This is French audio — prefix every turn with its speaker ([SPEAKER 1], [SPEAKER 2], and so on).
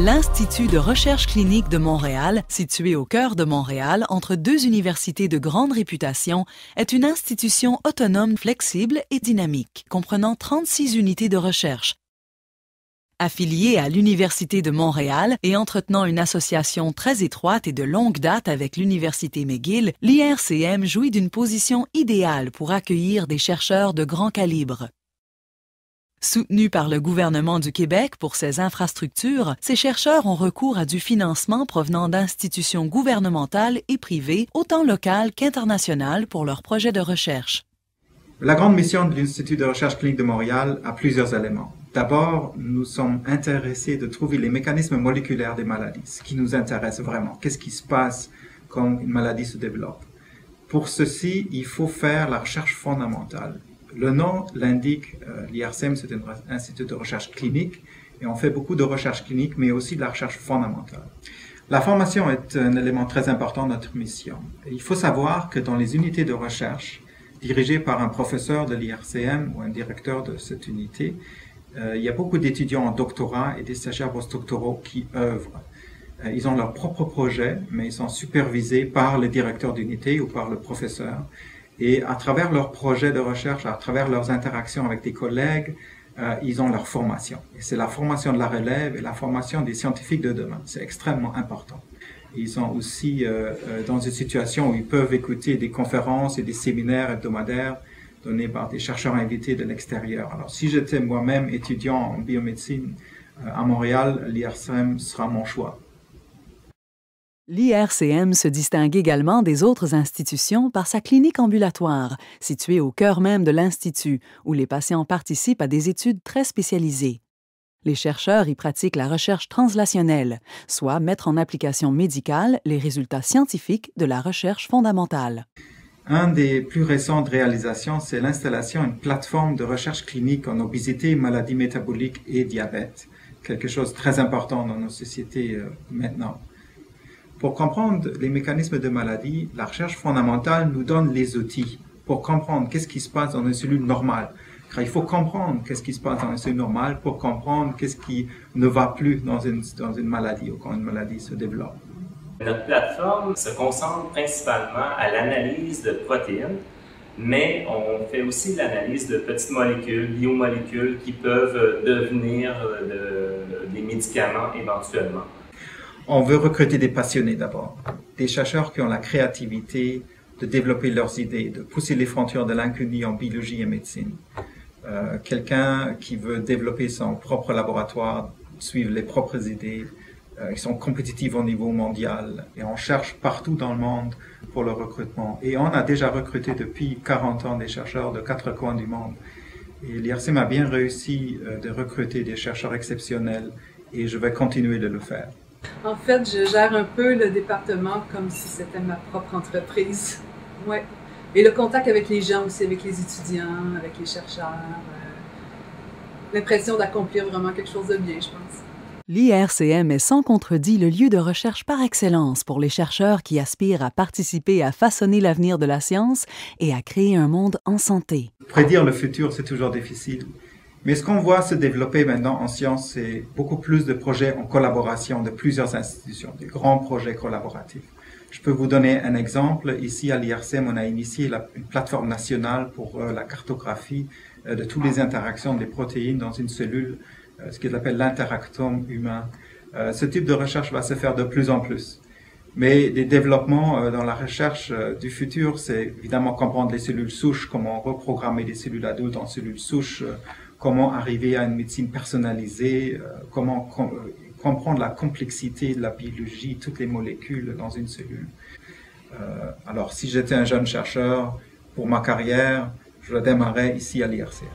[SPEAKER 1] L'Institut de recherche clinique de Montréal, situé au cœur de Montréal, entre deux universités de grande réputation, est une institution autonome, flexible et dynamique, comprenant 36 unités de recherche. Affiliée à l'Université de Montréal et entretenant une association très étroite et de longue date avec l'Université McGill, l'IRCM jouit d'une position idéale pour accueillir des chercheurs de grand calibre. Soutenus par le gouvernement du Québec pour ses infrastructures, ces chercheurs ont recours à du financement provenant d'institutions gouvernementales et privées, autant locales qu'internationales, pour leurs projets de recherche.
[SPEAKER 2] La grande mission de l'Institut de recherche clinique de Montréal a plusieurs éléments. D'abord, nous sommes intéressés de trouver les mécanismes moléculaires des maladies, ce qui nous intéresse vraiment. Qu'est-ce qui se passe quand une maladie se développe? Pour ceci, il faut faire la recherche fondamentale. Le nom l'indique, l'IRCM, c'est un institut de recherche clinique, et on fait beaucoup de recherche clinique, mais aussi de la recherche fondamentale. La formation est un élément très important de notre mission. Et il faut savoir que dans les unités de recherche, dirigées par un professeur de l'IRCM ou un directeur de cette unité, il y a beaucoup d'étudiants en doctorat et des stagiaires postdoctoraux qui œuvrent. Ils ont leur propre projet, mais ils sont supervisés par le directeur d'unité ou par le professeur. Et à travers leurs projets de recherche, à travers leurs interactions avec des collègues, ils ont leur formation. Et c'est la formation de la relève et la formation des scientifiques de demain. C'est extrêmement important. Ils sont aussi dans une situation où ils peuvent écouter des conférences et des séminaires hebdomadaires donnés par des chercheurs invités de l'extérieur. Alors, si j'étais moi-même étudiant en biomédecine à Montréal, l'IRCM sera mon choix.
[SPEAKER 1] L'IRCM se distingue également des autres institutions par sa clinique ambulatoire, située au cœur même de l'Institut, où les patients participent à des études très spécialisées. Les chercheurs y pratiquent la recherche translationnelle, soit mettre en application médicale les résultats scientifiques de la recherche fondamentale.
[SPEAKER 2] Un des plus récentes réalisations, c'est l'installation d'une plateforme de recherche clinique en obésité, maladies métaboliques et diabète, quelque chose de très important dans nos sociétés maintenant. Pour comprendre les mécanismes de maladie, la recherche fondamentale nous donne les outils pour comprendre qu'est-ce qui se passe dans une cellule normale. Car il faut comprendre qu'est-ce qui se passe dans une cellule normale pour comprendre qu'est-ce qui ne va plus dans une maladie ou quand une maladie se développe.
[SPEAKER 3] Notre plateforme se concentre principalement à l'analyse de protéines, mais on fait aussi l'analyse de petites molécules, biomolécules qui peuvent devenir des médicaments éventuellement.
[SPEAKER 2] On veut recruter des passionnés d'abord, des chercheurs qui ont la créativité de développer leurs idées, de pousser les frontières de l'inconnu en biologie et médecine. Quelqu'un qui veut développer son propre laboratoire, suivre les propres idées, qui sont compétitifs au niveau mondial. Et on cherche partout dans le monde pour le recrutement. Et on a déjà recruté depuis 40 ans des chercheurs de 4 coins du monde. Et l'IRCM a bien réussi de recruter des chercheurs exceptionnels et je vais continuer de le faire.
[SPEAKER 4] En fait, je gère un peu le département comme si c'était ma propre entreprise. Ouais. Et le contact avec les gens aussi, avec les étudiants, avec les chercheurs. L'impression d'accomplir vraiment quelque chose de bien, je pense.
[SPEAKER 1] L'IRCM est sans contredit le lieu de recherche par excellence pour les chercheurs qui aspirent à participer à façonner l'avenir de la science et à créer un monde en santé.
[SPEAKER 2] Prédire le futur, c'est toujours difficile. Mais ce qu'on voit se développer maintenant en science, c'est beaucoup plus de projets en collaboration de plusieurs institutions, des grands projets collaboratifs. Je peux vous donner un exemple. Ici, à l'IRCM, on a initié une plateforme nationale pour la cartographie de toutes les interactions des protéines dans une cellule, ce qu'ils appellent l'interactome humain. Ce type de recherche va se faire de plus en plus. Mais des développements dans la recherche du futur, c'est évidemment comprendre les cellules souches, comment reprogrammer des cellules adultes en cellules souches, comment arriver à une médecine personnalisée, comment comprendre la complexité de la biologie, toutes les molécules dans une cellule. Alors, si j'étais un jeune chercheur, pour ma carrière, je la démarrais ici à l'IRCM.